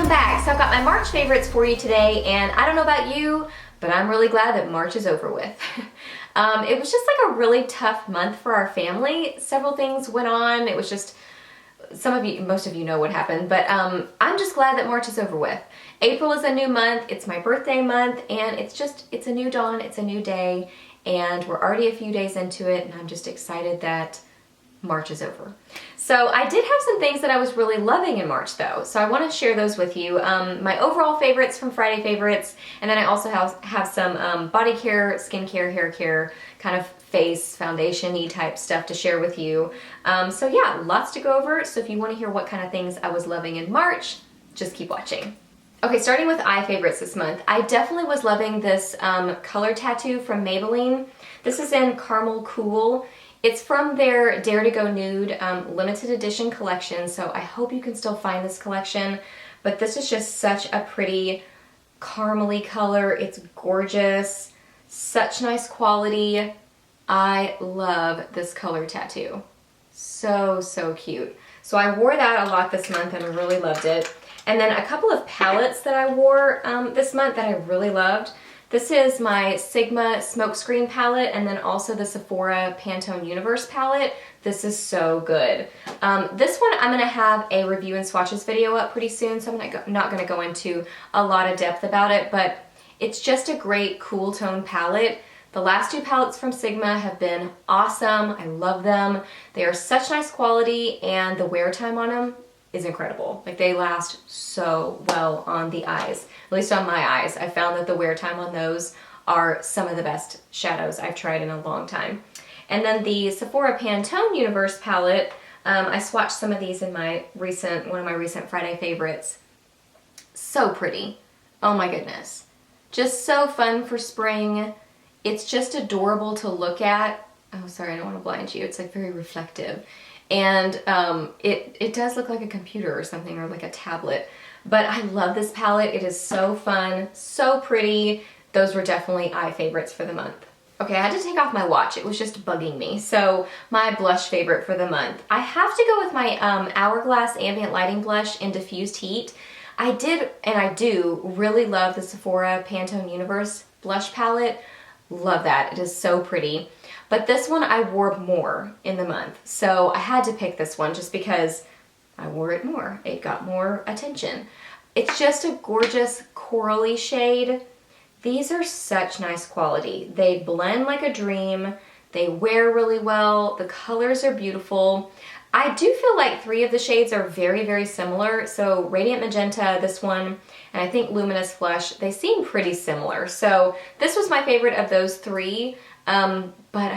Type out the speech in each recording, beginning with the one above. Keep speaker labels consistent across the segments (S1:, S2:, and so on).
S1: welcome back. So I've got my March favorites for you today, and I don't know about you, but I'm really glad that March is over with. It was just like a really tough month for our family. Several things went on. It was just, most of you know what happened, but I'm just glad that March is over with. April is a new month, it's my birthday month, and it's a new dawn, it's a new day, and we're already a few days into it, and I'm just excited that March is over. So I did have some things that I was really loving in March though, so I want to share those with you. My overall favorites from Friday favorites, and then I also have some body care, skincare, hair care, kind of face foundation-y type stuff to share with you. So yeah, lots to go over, so if you want to hear what kind of things I was loving in March, just keep watching. Okay, starting with eye favorites this month, I definitely was loving this color tattoo from Maybelline. This is in Caramel Cool. It's from their Dare to Go Nude limited edition collection, so I hope you can still find this collection. But this is just such a pretty caramely color. It's gorgeous, such nice quality. I love this color tattoo. So, so cute. So I wore that a lot this month and I really loved it. And then a couple of palettes that I wore this month that I really loved. This is my Sigma Smokescreen palette, and then also the Sephora Pantone Universe palette. This is so good. This one I'm going to have a review and swatches video up pretty soon, so I'm not going to go into a lot of depth about it, but it's just a great cool tone palette. The last two palettes from Sigma have been awesome. I love them. They are such nice quality, and the wear time on them is incredible. Like, they last so well on the eyes, at least on my eyes. I found that the wear time on those are some of the best shadows I've tried in a long time. And then the Sephora Pantone Universe palette, I swatched some of these in one of my recent Friday favorites. So pretty. Oh my goodness. Just so fun for spring. It's just adorable to look at. Oh, sorry, I don't want to blind you. It's like very reflective. And it does look like a computer or something, or like a tablet. But I love this palette. It is so fun, so pretty. Those were definitely eye favorites for the month. Okay, I had to take off my watch. It was just bugging me. So my blush favorite for the month. I have to go with my Hourglass Ambient Lighting Blush in Diffused Heat. I did, and I do, really love the Sephora Pantone Universe blush palette. Love that. It is so pretty. But this one I wore more in the month, so I had to pick this one just because I wore it more. It got more attention. It's just a gorgeous corally shade. These are such nice quality. They blend like a dream. They wear really well. The colors are beautiful. I do feel like three of the shades are very, very similar. So Radiant Magenta, this one, and I think Luminous Flush, they seem pretty similar. So this was my favorite of those three. But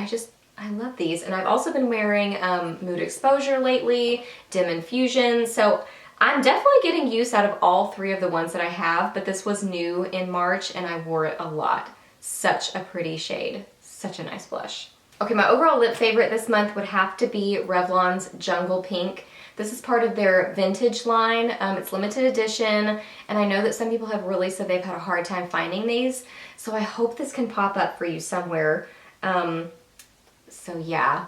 S1: I love these. And I've also been wearing Mood Exposure lately, Dim Infusion. So I'm definitely getting use out of all three of the ones that I have, but this was new in March and I wore it a lot. Such a pretty shade. Such a nice blush. Okay, my overall lip favorite this month would have to be Revlon's Jungle Pink. This is part of their vintage line. It's limited edition, and I know that some people have really said they've had a hard time finding these, so I hope this can pop up for you somewhere. So yeah,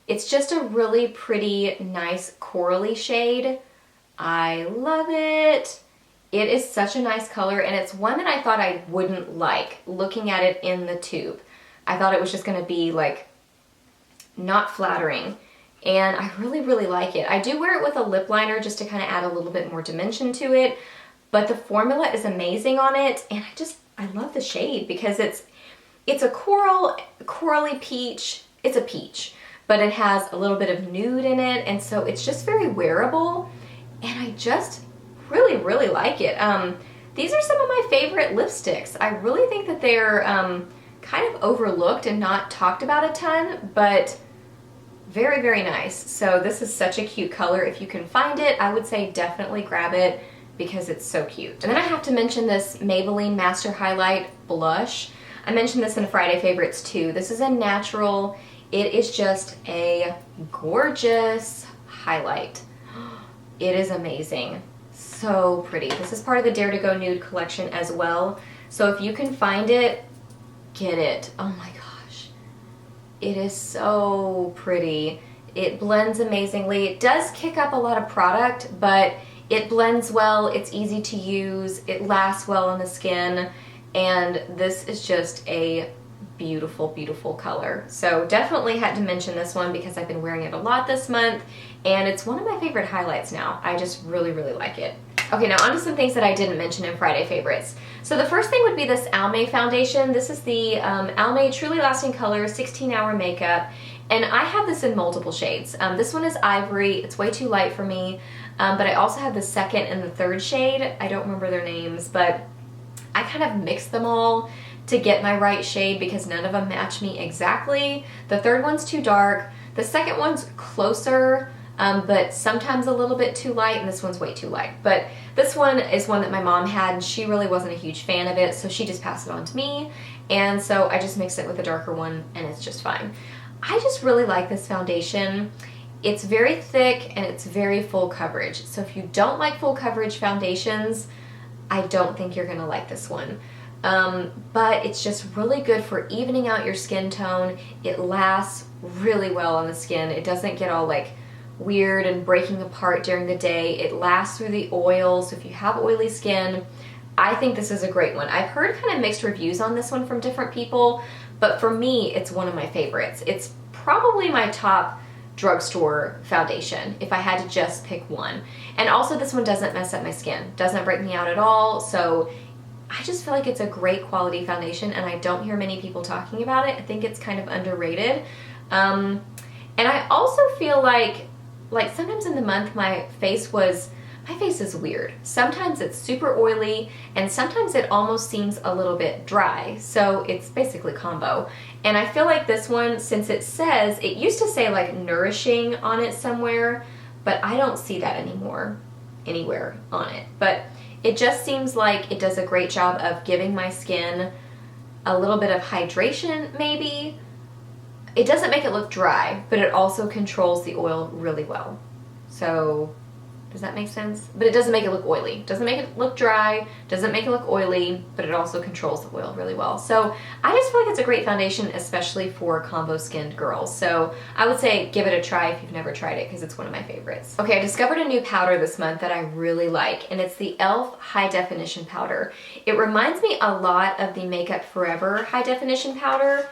S1: it's just a really pretty, nice corally shade. I love it. It is such a nice color, and it's one that I thought I wouldn't like looking at it in the tube. I thought it was just gonna be like not flattering, and I really, really like it. I do wear it with a lip liner just to kind of add a little bit more dimension to it, but the formula is amazing on it, and I love the shade because it's a corally peach. It's a peach, but it has a little bit of nude in it, and so it's just very wearable, and I just really, really like it. These are some of my favorite lipsticks. I really think that they're kind of overlooked and not talked about a ton, but very, very nice. So this is such a cute color. If you can find it, I would say definitely grab it because it's so cute. And then I have to mention this Maybelline Master Highlight Blush. I mentioned this in Friday favorites too. This is a natural. It is just a gorgeous highlight. It is amazing. So pretty. This is part of the Dare to Go Nude collection as well. So if you can find it, get it. Oh my gosh. It is so pretty. It blends amazingly. It does kick up a lot of product, but It blends well, it's easy to use, it lasts well on the skin, and this is just a beautiful, beautiful color. So definitely had to mention this one because I've been wearing it a lot this month, and it's one of my favorite highlights now. I just really, really like it. Okay, now on to some things that I didn't mention in Friday favorites. So the first thing would be this Almay foundation. This is the Almay Truly Lasting Color 16-Hour Makeup, and I have this in multiple shades. This one is Ivory. It's way too light for me, but I also have the second and the third shade. I don't remember their names, but I kind of mixed them all to get my right shade because none of them match me exactly. The third one's too dark. The second one's closer, but sometimes a little bit too light, and this one's way too light. But this one is one that my mom had, and she really wasn't a huge fan of it, so she just passed it on to me, and so I just mixed it with a darker one, and it's just fine. I just really like this foundation. It's very thick, and it's very full coverage. So if you don't like full coverage foundations, I don't think you're gonna like this one. But it's just really good for evening out your skin tone. It lasts really well on the skin. It doesn't get all like weird and breaking apart during the day. It lasts through the oil, so if you have oily skin, I think this is a great one. I've heard kind of mixed reviews on this one from different people, but for me, it's one of my favorites. It's probably my top drugstore foundation if I had to just pick one. And also this one doesn't mess up my skin, doesn't break me out at all, so I just feel like it's a great quality foundation, and I don't hear many people talking about it. I think it's kind of underrated. And I also feel like sometimes in the month my face is weird. Sometimes it's super oily, and sometimes it almost seems a little bit dry. So it's basically combo. And I feel like this one, since it used to say like nourishing on it somewhere, but I don't see that anymore anywhere on it. But it just seems like it does a great job of giving my skin a little bit of hydration, maybe. It doesn't make it look dry, but it also controls the oil really well. So, does that make sense? But it doesn't make it look oily. Doesn't make it look dry, doesn't make it look oily, but it also controls the oil really well. So, I just feel like it's a great foundation, especially for combo skinned girls. So, I would say give it a try if you've never tried it, because it's one of my favorites. Okay, I discovered a new powder this month that I really like, and it's the e.l.f. High Definition Powder. It reminds me a lot of the Makeup Forever High Definition Powder.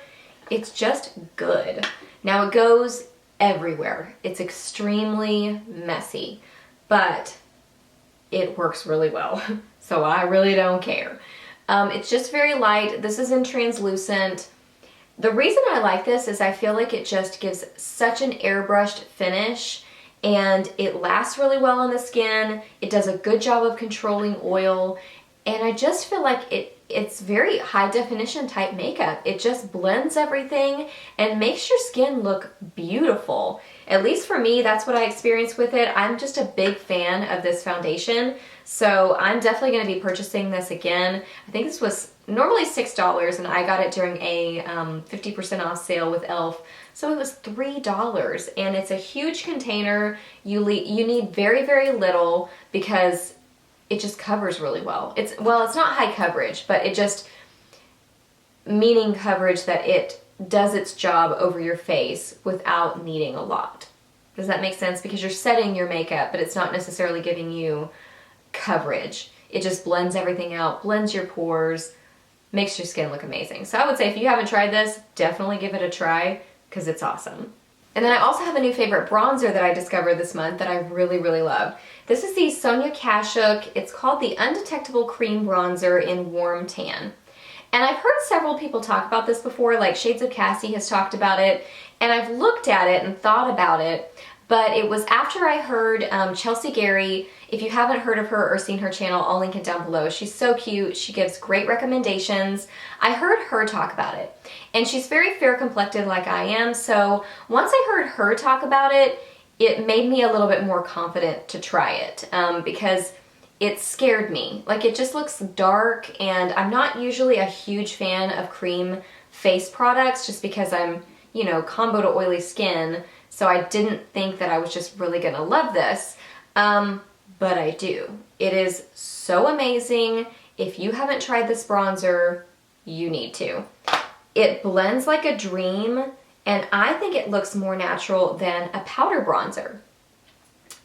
S1: It's just good. Now it goes everywhere. It's extremely messy, but it works really well. So I really don't care. It's just very light. This is in translucent. The reason I like this is I feel like it just gives such an airbrushed finish, and it lasts really well on the skin. It does a good job of controlling oil, and I just feel like it's very high definition type makeup. It just blends everything and makes your skin look beautiful. At least for me, that's what I experienced with it. I'm just a big fan of this foundation, so I'm definitely going to be purchasing this again. I think this was normally $6, and I got it during a 50% off sale with e.l.f. So it was $3, and it's a huge container. You need very, very little because it just covers really well. It's not high coverage, but it just, meaning coverage that it does its job over your face without needing a lot. Does that make sense? Because you're setting your makeup, but it's not necessarily giving you coverage. It just blends everything out, blends your pores, makes your skin look amazing. So I would say if you haven't tried this, definitely give it a try because it's awesome. And then I also have a new favorite bronzer that I discovered this month that I really, really love. This is the Sonia Kashuk. It's called the Undetectable Cream Bronzer in Warm Tan. And I've heard several people talk about this before, like Shades of Cassie has talked about it, and I've looked at it and thought about it, but it was after I heard Chelsea Gary. If you haven't heard of her or seen her channel, I'll link it down below. She's so cute. She gives great recommendations. I heard her talk about it, and she's very fair complected like I am, so once I heard her talk about it, it made me a little bit more confident to try it because it scared me. Like, it just looks dark, and I'm not usually a huge fan of cream face products just because I'm, you know, combo to oily skin, so I didn't think that I was just really gonna love this, but I do. It is so amazing. If you haven't tried this bronzer, you need to. It blends like a dream, and I think it looks more natural than a powder bronzer.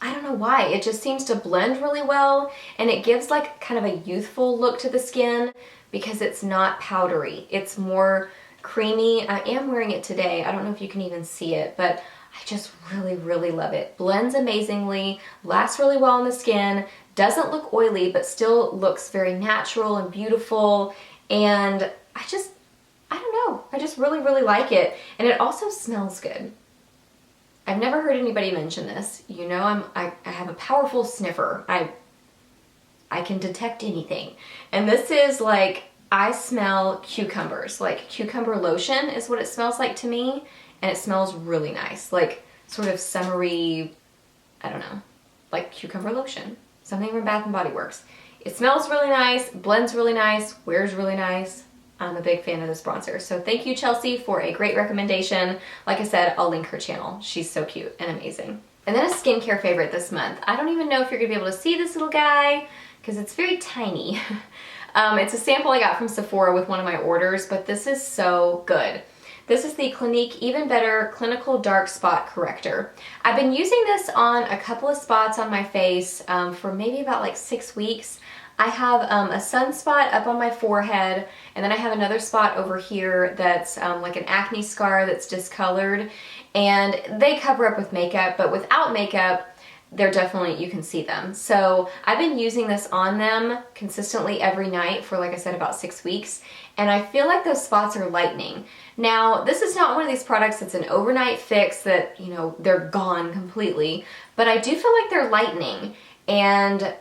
S1: I don't know why, it just seems to blend really well, and it gives like kind of a youthful look to the skin because it's not powdery. It's more creamy. I am wearing it today. I don't know if you can even see it, but I just really, really love it. Blends amazingly, lasts really well on the skin, doesn't look oily, but still looks very natural and beautiful. And I don't know, I just really, really like it. And it also smells good. I've never heard anybody mention this. You know, I have a powerful sniffer. I can detect anything. And this is like, I smell cucumbers. Like cucumber lotion is what it smells like to me. And it smells really nice. Like sort of summery, I don't know, like cucumber lotion. Something from Bath & Body Works. It smells really nice, blends really nice, wears really nice. I'm a big fan of this bronzer. So thank you, Chelsea, for a great recommendation. Like I said, I'll link her channel. She's so cute and amazing. And then a skincare favorite this month. I don't even know if you're gonna be able to see this little guy because it's very tiny. It's a sample I got from Sephora with one of my orders, but this is so good. This is the Clinique Even Better Clinical Dark Spot Corrector. I've been using this on a couple of spots on my face for maybe about like 6 weeks. I have a sunspot up on my forehead, and then I have another spot over here that's like an acne scar that's discolored, and they cover up with makeup, but without makeup, they're definitely, you can see them. So I've been using this on them consistently every night for, like I said, about 6 weeks, and I feel like those spots are lightening. Now, this is not one of these products that's an overnight fix that, you know, they're gone completely, but I do feel like they're lightening, and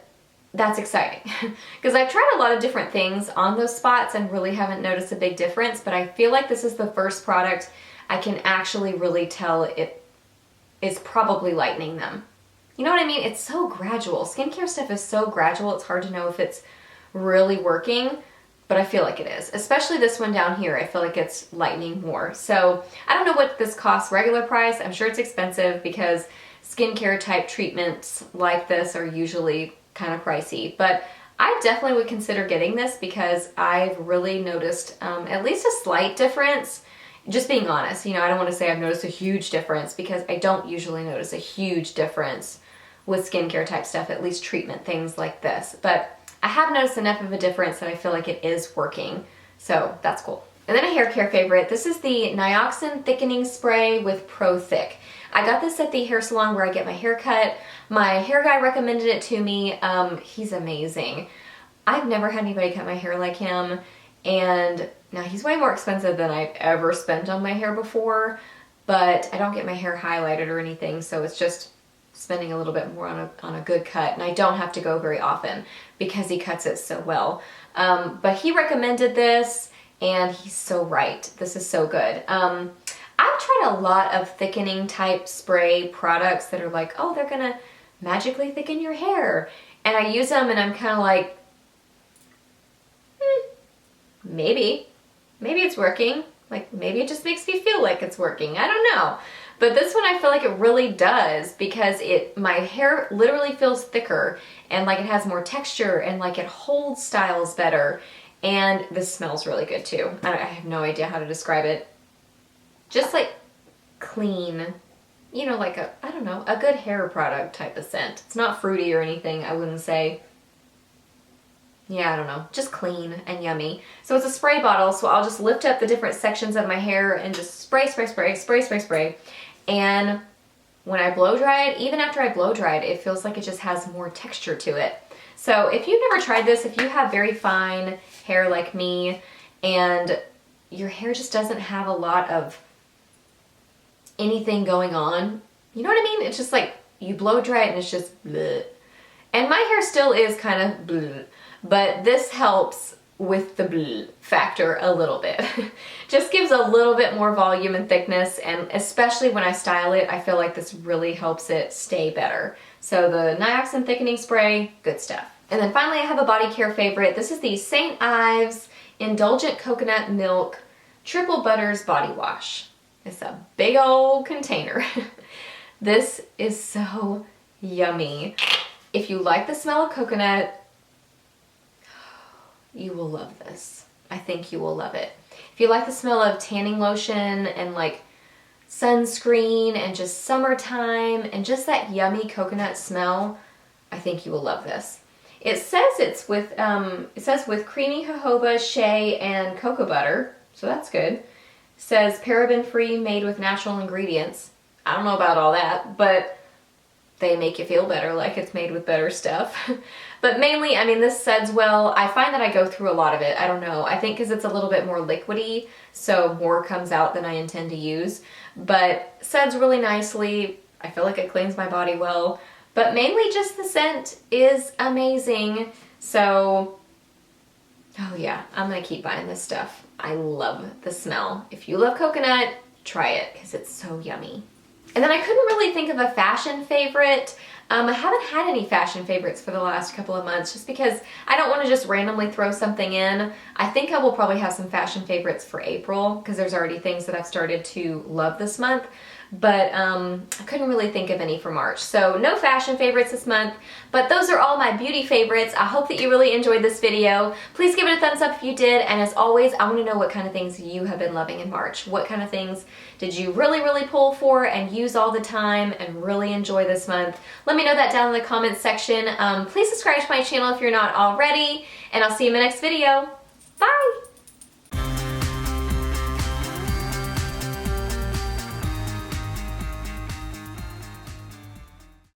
S1: that's exciting because I've tried a lot of different things on those spots and really haven't noticed a big difference, but I feel like this is the first product I can actually really tell it is probably lightening them. You know what I mean? It's so gradual. Skincare stuff is so gradual, it's hard to know if it's really working, but I feel like it is. Especially this one down here, I feel like it's lightening more. So I don't know what this costs regular price. I'm sure it's expensive because skincare type treatments like this are usually kind of pricey, but I definitely would consider getting this because I've really noticed at least a slight difference. Just being honest, you know, I don't want to say I've noticed a huge difference because I don't usually notice a huge difference with skincare type stuff, at least treatment things like this, but I have noticed enough of a difference that I feel like it is working, so that's cool. And then a hair care favorite, this is the Nioxin Thickening Spray with Pro Thick. I got this at the hair salon where I get my hair cut. My hair guy recommended it to me. He's amazing. I've never had anybody cut my hair like him, and now he's way more expensive than I've ever spent on my hair before, but I don't get my hair highlighted or anything, so it's just spending a little bit more on a good cut, and I don't have to go very often because he cuts it so well. But he recommended this, and he's so right. This is so good. I've tried a lot of thickening type spray products that are like, oh, they're gonna magically thicken your hair. And I use them and I'm kind of like, maybe it's working. Like maybe it just makes me feel like it's working. I don't know. But this one I feel like it really does because my hair literally feels thicker and like it has more texture and like it holds styles better. And this smells really good too. I have no idea how to describe it. Just like clean, you know, like I don't know, a good hair product type of scent. It's not fruity or anything, I wouldn't say. Yeah, I don't know, just clean and yummy. So it's a spray bottle, so I'll just lift up the different sections of my hair and just spray, spray, spray, spray, spray, spray. And when I blow dry it, even after I blow dry it, it feels like it just has more texture to it. So if you've never tried this, if you have very fine hair like me and your hair just doesn't have a lot of anything going on, you know what I mean? It's just like you blow dry it and it's just bleh. And my hair still is kind of bleh, but this helps with the bleh factor a little bit. Just gives a little bit more volume and thickness, and especially when I style it, I feel like this really helps it stay better. So the Nioxin Thickening Spray, good stuff. And then finally I have a body care favorite. This is the St. Ives Indulgent Coconut Milk Triple Butters Body Wash. It's a big old container. This is so yummy. If you like the smell of coconut, you will love this. I think you will love it. If you like the smell of tanning lotion and like sunscreen and just summertime and just that yummy coconut smell, I think you will love this. It says it's with creamy jojoba, shea, and cocoa butter, so that's good. It says paraben free, made with natural ingredients. I don't know about all that, but they make you feel better, like it's made with better stuff. But mainly, I mean, this suds well. I find that I go through a lot of it. I don't know. I think because it's a little bit more liquidy, so more comes out than I intend to use. But suds really nicely. I feel like it cleans my body well. But mainly just the scent is amazing. So, oh yeah, I'm gonna keep buying this stuff. I love the smell. If you love coconut, try it because it's so yummy. And then I couldn't really think of a fashion favorite. I haven't had any fashion favorites for the last couple of months just because I don't want to just randomly throw something in. I think I will probably have some fashion favorites for April because there's already things that I've started to love this month. But I couldn't really think of any for March. So no fashion favorites this month, but those are all my beauty favorites. I hope that you really enjoyed this video. Please give it a thumbs up if you did, and as always, I want to know what kind of things you have been loving in March. What kind of things did you really pull for and use all the time and really enjoy this month? Let me know that down in the comments section. Please subscribe to my channel if you're not already, and I'll see you in my next video. Bye!